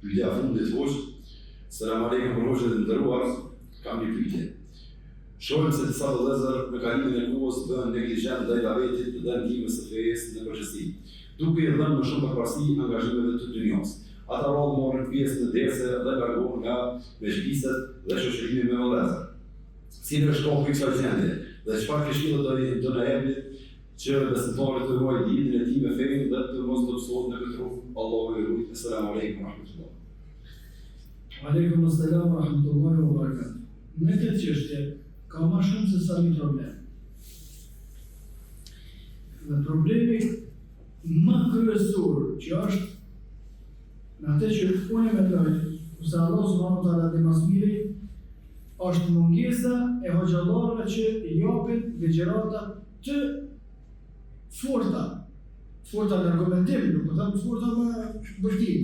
Pyetja fundit hoq. Selam aleikum për hoqët e nderuar, kam një pyetje. Shohim se disa vëllezër me kalimin e kohës bëhen neglizhent ndaj davetit dhe ndihmës së fesë në përgjithësi, duke i dhënë më shumë përparësi angazhimeve të dynjos. Ata rrallë morën pjesë në derse dhe largohen nga mezhliset dhe shoqërimi me vëllezër. Si në shkollë për kësaj gjendje dhe çfarë këshillë do na jepni që besimtarët të ruajnë lidhjen e tij me fenë dhe të mos dobësohet në këtë rrugë. Allahu i ruaj. Selam aleikum wa rahmatullah. Aleikum assalam wa rahmatullahi wa barakatuh. Në këtë çështje ka më shumë se sa një problem. Dhe problemi më kryesor që është në atë që unë mendoj, se Allah subhanahu wa taala dhe mësmiri, është mungesa e hoxhallarëve që japin ligjërata të forta në argumentim, nuk po them forta me vërtet.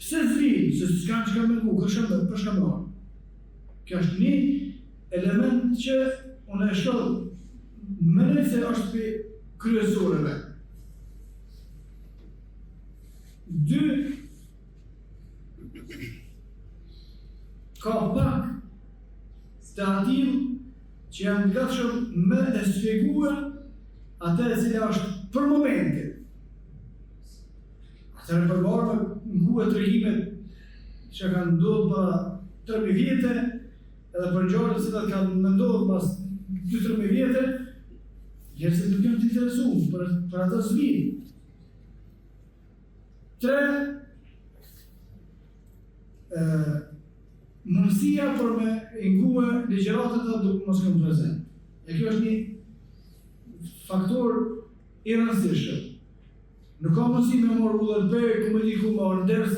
Pse zvinë, se s'kanë që ka mengu, për shkamlar. Kjo është një element që unë e shoh mendoj se është për kryesorëve. Dy, ka pak të atil që janë gatshëm me e sfigua atë e cila është për momentin. Atëherë përvarë me ngue të regimet që kanë ndodhë pa 3.000 vjetë, edhe për ngjarjet që kanë ndodhur pas 2-3 vjetë, njerëzit nuk janë të interesuar për atë sfidë. 3. Mundësia për me ngue ligjëratët dhe duke mos këmë prezent. E kjo është një faktor i rëndësishëm. Nuk ka mundësi me morë udhërbej, ku me diku me orders,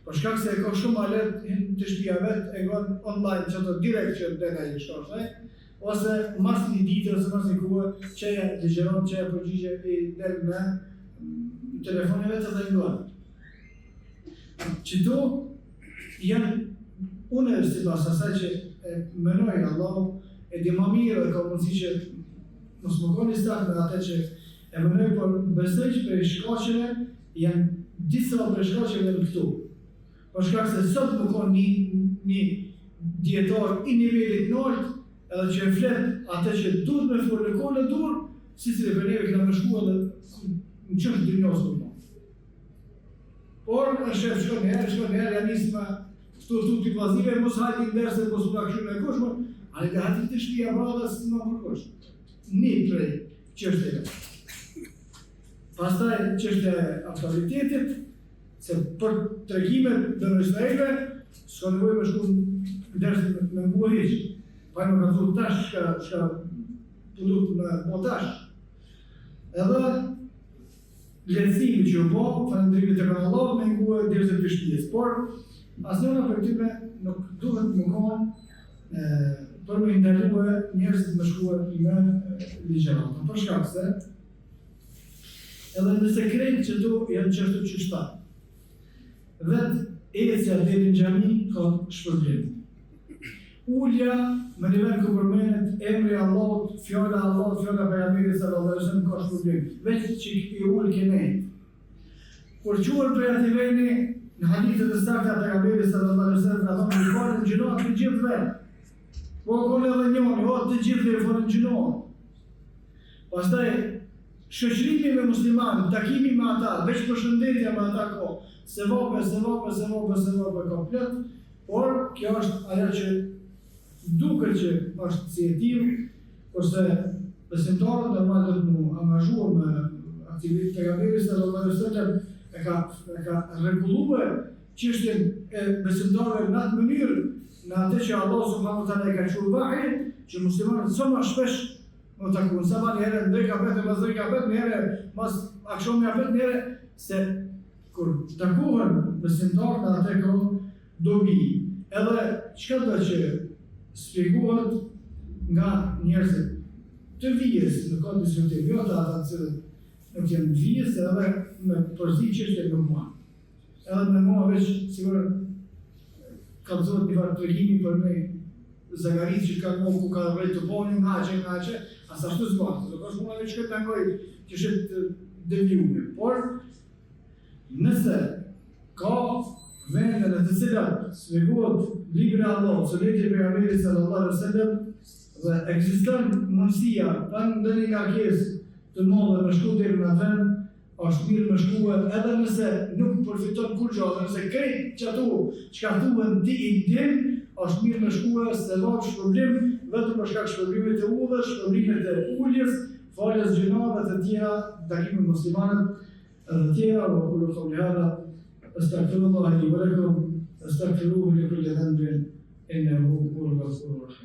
për shkak se e ka shumë alet të shtëpia vetë, e ka online që të direkt që të nga i shkashtaj, ose mas një ditë, ose mas një kuë, që e ligjëron, që e përgjigje i delë me telefoni vetë dhe nguar. Qëto janë unë si pas asaj që menoj Allah e di më mirë dhe ka mundësi që mos më koni stak me atë që e menoj, por besoj që për shkaqeve janë disa për shkaqeve në këtu. Për shkak se sot më konë një dietar i nivelit nalt edhe që e flet atë që duhet me folë në kohën e dur, si për neve këna me shkua dhe në qështë dynjos më më. Por në shef shkon njerë, janë nisë me këtu t'i plazive, mos hajti në derse, mos më këshu në koshme, ale ka hajti të shpia bradës në më koshme. Një prej qështjeve. Pastaj qështje aktualitetit, se për tregimet dhe në Israele, s'ka nevoj me shku në derse me mbua heqë. Pa në ka thur tash, shka pëllut me botash. Edhe lehtësimi që u po, falëndrimit e kanë Allah, me ngue derse të shtjes. Por, asnjëna për tyre nuk duhet më konë për me indalue njerëzit me shkuar me ligjëratën. Për shkak se, edhe nëse krejt që tu janë qështu që shtatë. Vetë ecja deri në xhami ka shpërblim. Ulja me nivel ku përmenet emri Allahut, fjala Allahut, fjala pejgamberit sallallahu alaihi wasallam ka shpërblim. Vetë që i ul kenej. Kur quhet për atë veni në hadithet e sakta të pejgamberit sallallahu alaihi wasallam ka thonë i falën gjinat të gjithëve. Po kone edhe njëri, të gjithëve i falën gjinat. Pastaj shoqërimi me muslimanë, takimi me ata, veç përshëndetja me ata ka sevape ka plot, por kjo është ajo që duket që është si e tillë, kurse besimtarët normal do të mu angazhohen me aktivitet të pejgamberit sallallahu alaihi wasallam, e ka rregulluar çështjen e besimtarëve në atë mënyrë, në atë që Allah subhanahu wa taala e ka thënë vahi, që muslimanët sa më shpesh më takojnë, sa më herë ndërka vetë, pas ndërka vetë, një herë mas akshon nga vetë, një herë se kur takohen besimtarët në atë kohë dobi. Edhe çka do që shpjegohet nga njerëzit të vijës në kodin diskutim, jo ata që nuk janë vijës edhe me përzi çështje në mua. Edhe me mua veç sigur ka zotë një farë tregimi për me Zagarit që ka ku ka vrejt të poni nga që, asa ashtu zbatë, do është muna veç këtë të ngoj që shetë devijume. Por, nëse ka vende në të cilat sfegohet libri i Allahut, suneti i pejgamberit sallallahu alaihi wasallam dhe ekziston mundësia pa ndonjë kërkesë të madhe me shku deri në vend, është mirë me shkuar edhe nëse nuk përfiton kur gjallë, nëse krejt që ato çka thuhen ti i din, është mirë me shkuar se ka shpërblim vetëm për shkak shpërblimit të udhës, shpërblimit të uljes, faljes gjinave të tjera, takimit muslimanët të tjera, wa qulu qawli hadha astaghfirullah li wa lakum astaghfiruhu li kulli dhanbin innahu huwal ghafurur rahim.